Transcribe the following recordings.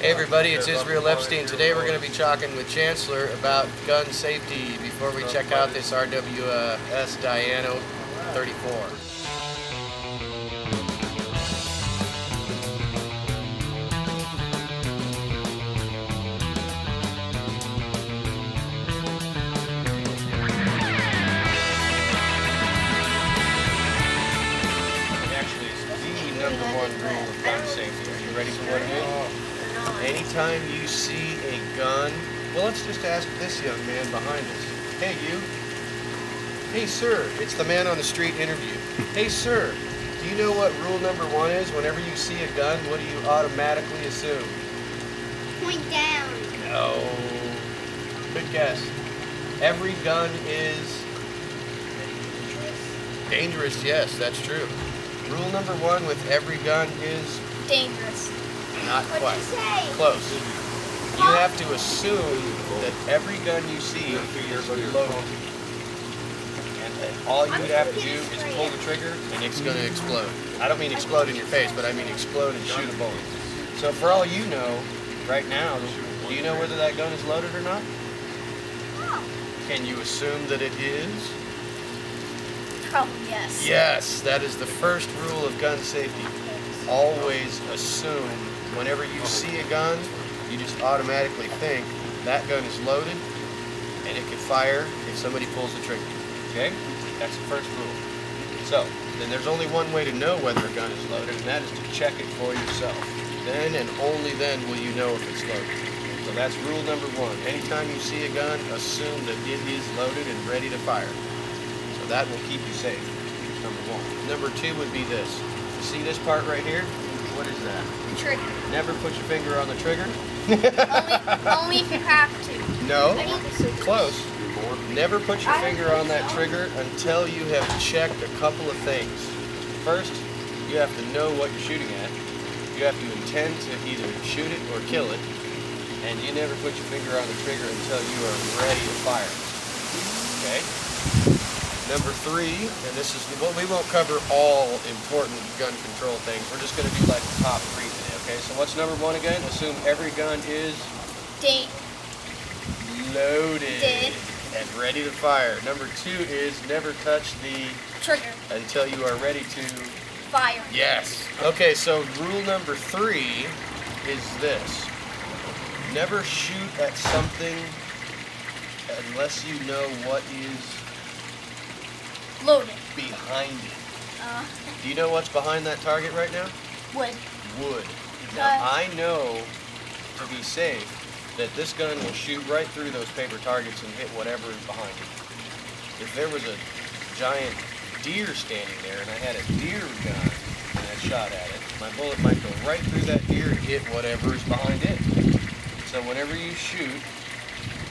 Hey everybody, it's Israel Epstein. Today we're going to be talking with Chancellor about gun safety before we check out this RWS Diano 34. Actually, it's the #1 rule of gun safety. Are you ready for what it is? Anytime you see a gun, well, let's just ask this young man behind us. Hey, you. Hey, sir. It's the man on the street interview. Hey, sir. Do you know what rule #1 is? Whenever you see a gun, what do you automatically assume? Point down. No. Good guess. Every gun is dangerous. Yes, that's true. Rule #1 with every gun is Dangerous. not What'd quite. you say? Close. You have to assume that every gun you see is loaded. And all you would have to do is pull the trigger and it's going to explode. I don't mean explode in your face, but I mean explode and shoot a bullet. So for all you know, right now, do you know whether that gun is loaded or not? Oh. Can you assume that it is? Probably yes. Yes, that is the first rule of gun safety. Always assume whenever you see a gun, you just automatically think that gun is loaded and it can fire if somebody pulls the trigger. Okay? That's the first rule. So, then there's only one way to know whether a gun is loaded, and that is to check it for yourself. Then and only then will you know if it's loaded. So that's rule #1. Anytime you see a gun, assume that it is loaded and ready to fire. So that will keep you safe. #1. #2 would be this. See this part right here? What is that? The trigger. Never put your finger on the trigger. only if you have to. No. I need the scissors. Close. Never put your finger on that trigger until you have checked a couple of things. First, you have to know what you're shooting at. You have to intend to either shoot it or kill it. And you never put your finger on the trigger until you are ready to fire. Okay? #3, and this is, well, we won't cover all important gun control things. We're just going to do like the top 3 today, okay? So what's #1 again? Assume every gun is loaded and ready to fire. #2 is never touch the trigger until you are ready to fire. Yes. Okay, so rule #3 is this. Never shoot at something unless you know what is Loaded. behind it. Do you know what's behind that target right now? Wood. Wood. Now, I know, to be safe, that this gun will shoot right through those paper targets and hit whatever is behind it. If there was a giant deer standing there and I had a deer gun and I shot at it, my bullet might go right through that deer and hit whatever is behind it. So whenever you shoot,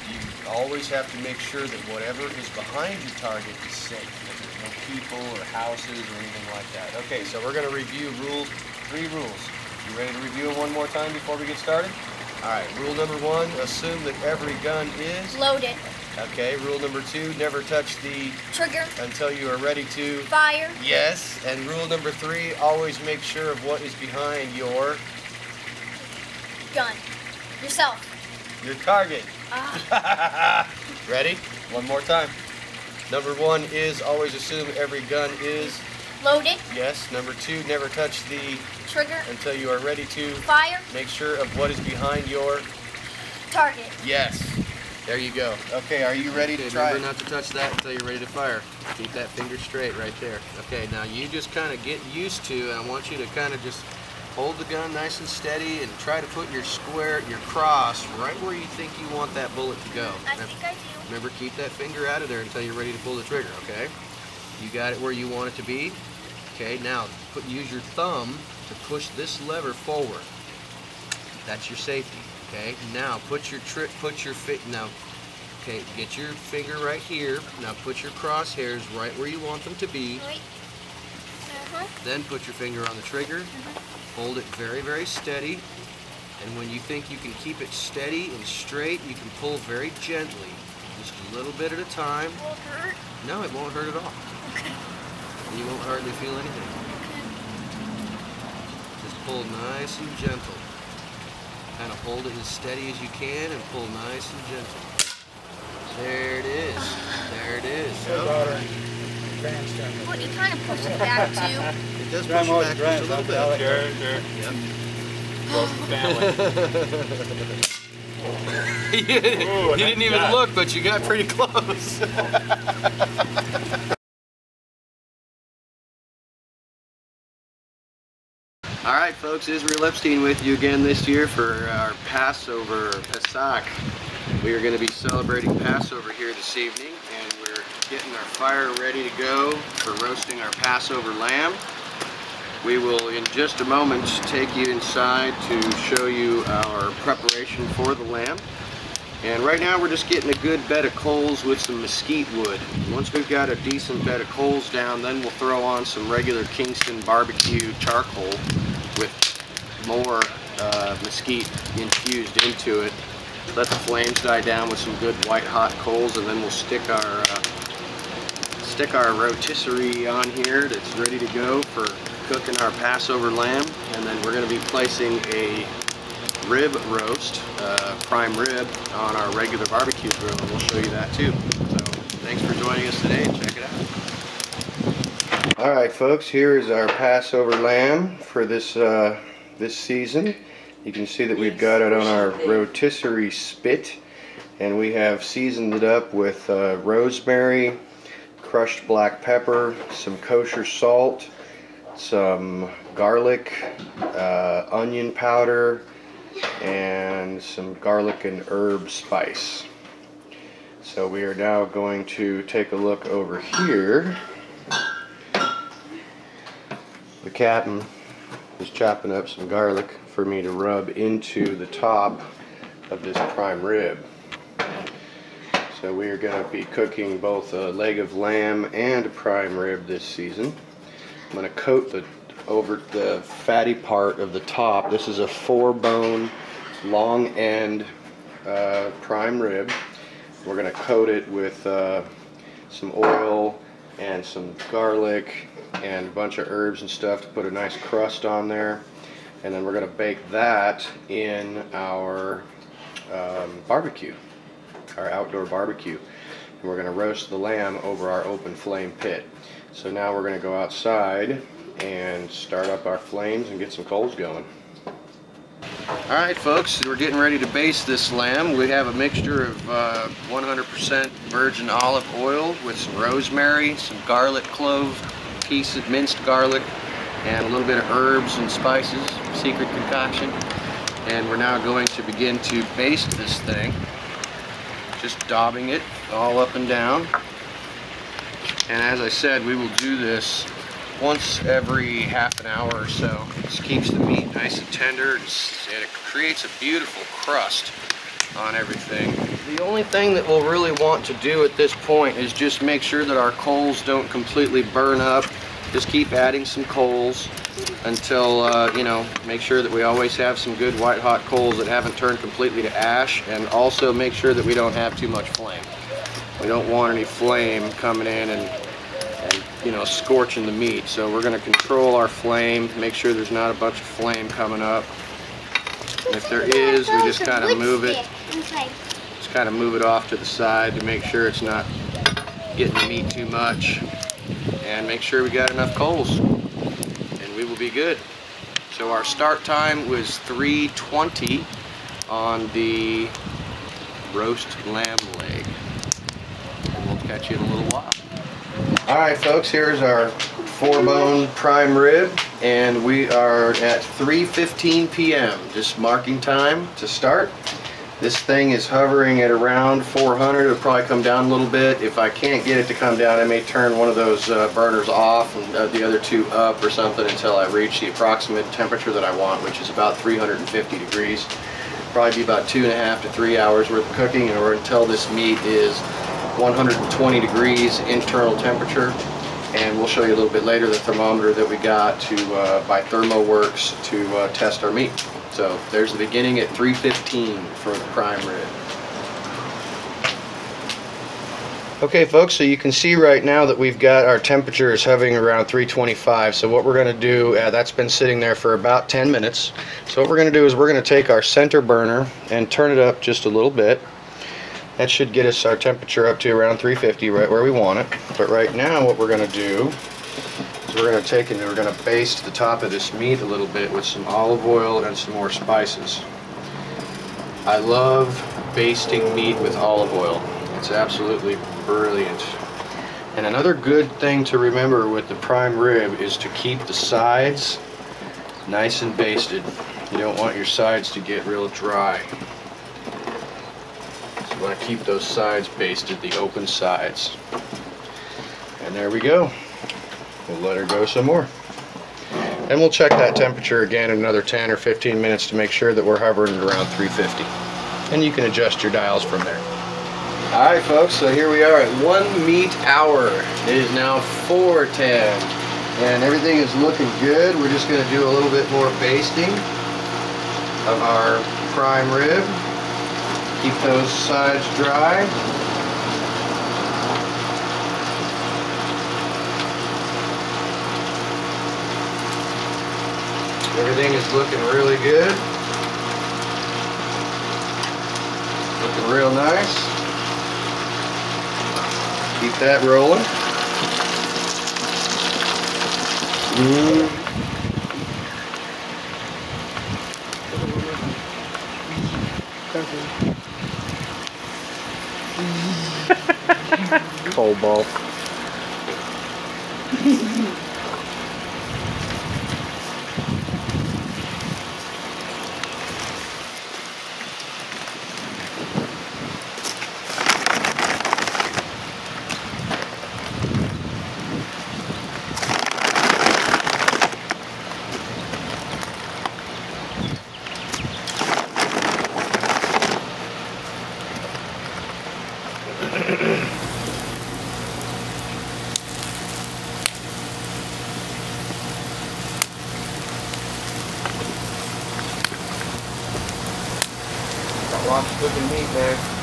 you always have to make sure that whatever is behind your target is safe. That there's no people or houses or anything like that. Okay, so we're going to review 3 rules. You ready to review them one more time before we get started? Alright, rule #1, assume that every gun is loaded. Okay, rule #2, never touch the trigger until you are ready to fire. Yes, and rule #3, always make sure of what is behind your gun. Yourself. Your target. Ready? One more time. #1 is always assume every gun is loaded. Yes. #2, never touch the trigger until you are ready to fire. Make sure of what is behind your target. Yes. There you go. Okay, are you ready to try? Remember not to touch that until you're ready to fire. Keep that finger straight right there. Okay, now you just kind of get used to, and I want you to kind of just hold the gun nice and steady and try to put your cross right where you think you want that bullet to go. I think I do. Remember, keep that finger out of there until you're ready to pull the trigger, okay? You got it where you want it to be? Okay, now use your thumb to push this lever forward. That's your safety, okay? Now get your finger right here. Now put your crosshairs right where you want them to be. Wait. Then put your finger on the trigger. Hold it very, very steady. And when you think you can keep it steady and straight, you can pull very gently, just a little bit at a time. Will it hurt? No, it won't hurt at all. Okay. You won't hardly feel anything. Just pull nice and gentle. Kind of hold it as steady as you can and pull nice and gentle. There it is. There it is. Well, you kind of push it back too. It does push it back just a little bit. Sure. Yep. Close to family. you didn't even look, but you got pretty close. Alright folks, Israel Epstein with you again this year for our Passover, Pesach. We are going to be celebrating Passover here this evening, and we're getting our fire ready to go for roasting our Passover lamb. We will in just a moment take you inside to show you our preparation for the lamb. And right now we're just getting a good bed of coals with some mesquite wood. Once we've got a decent bed of coals down, then we'll throw on some regular Kingston barbecue charcoal with more mesquite infused into it. Let the flames die down with some good white hot coals, and then we'll stick our rotisserie on here that's ready to go for cooking our Passover lamb. And then we're going to be placing a rib roast, prime rib, on our regular barbecue grill, and we'll show you that too. So thanks for joining us today, and check it out. Alright folks, here is our Passover lamb for this this season. You can see that we've got it on our rotisserie spit, and we have seasoned it up with rosemary, crushed black pepper, some kosher salt, some garlic, onion powder, and some garlic and herb spice. So we are now going to take a look over here. The captain is chopping up some garlic for me to rub into the top of this prime rib. So we are going to be cooking both a leg of lamb and a prime rib this season. I'm going to coat over the fatty part of the top. This is a 4-bone, long end prime rib. We're going to coat it with some oil and some garlic and a bunch of herbs and stuff to put a nice crust on there. And then we're going to bake that in our barbecue, our outdoor barbecue. And we're going to roast the lamb over our open flame pit. So now we're going to go outside and start up our flames and get some coals going. Alright folks, we're getting ready to baste this lamb. We have a mixture of 100% virgin olive oil with some rosemary, some garlic clove, piece of minced garlic, and a little bit of herbs and spices, secret concoction. And we're now going to begin to baste this thing, just daubing it all up and down. And as I said, we will do this once every half an hour or so. This keeps the meat nice and tender, and it creates a beautiful crust on everything. The only thing that we'll really want to do at this point is just make sure that our coals don't completely burn up. Just keep adding some coals until, you know, make sure that we always have some good white hot coals that haven't turned completely to ash, and also make sure that we don't have too much flame. We don't want any flame coming in and you know, scorching the meat. So we're going to control our flame, make sure there's not a bunch of flame coming up. And if there is, we just kind of move it. Just kind of move it off to the side to make sure it's not getting the meat too much. And make sure we got enough coals, and we will be good. So our start time was 3:20 on the roast lamb leg. And we'll catch you in a little while. Alright folks, here's our 4-bone prime rib, and we are at 3:15 p.m. just marking time to start. This thing is hovering at around 400. It'll probably come down a little bit. If I can't get it to come down, I may turn one of those burners off and the other two up or something until I reach the approximate temperature that I want, which is about 350 degrees. Probably be about 2.5 to 3 hours worth of cooking, or until this meat is 120 degrees internal temperature. And we'll show you a little bit later the thermometer that we got to by ThermoWorks to test our meat. So there's the beginning at 3:15 for the prime rib. Okay folks, so you can see right now that we've got our temperature is hovering around 325. So what we're going to do, that's been sitting there for about 10 minutes. So what we're going to do is we're going to take our center burner and turn it up just a little bit. That should get us our temperature up to around 350, right where we want it. But right now what we're going to do is we're going to take and we're going to baste the top of this meat a little bit with some olive oil and some more spices. I love basting meat with olive oil. It's absolutely brilliant. And another good thing to remember with the prime rib is to keep the sides nice and basted. You don't want your sides to get real dry. So you want to keep those sides basted, the open sides. And there we go. We'll let her go some more. And we'll check that temperature again in another 10 or 15 minutes to make sure that we're hovering around 350. And you can adjust your dials from there. Alright folks, so here we are at 1 meat hour. It is now 4:10 and everything is looking good. We're just going to do a little bit more basting of our prime rib. Keep those sides dry. Everything is looking really good. Looking real nice. Keep that rolling. Cold ball. Lots of cooking meat there.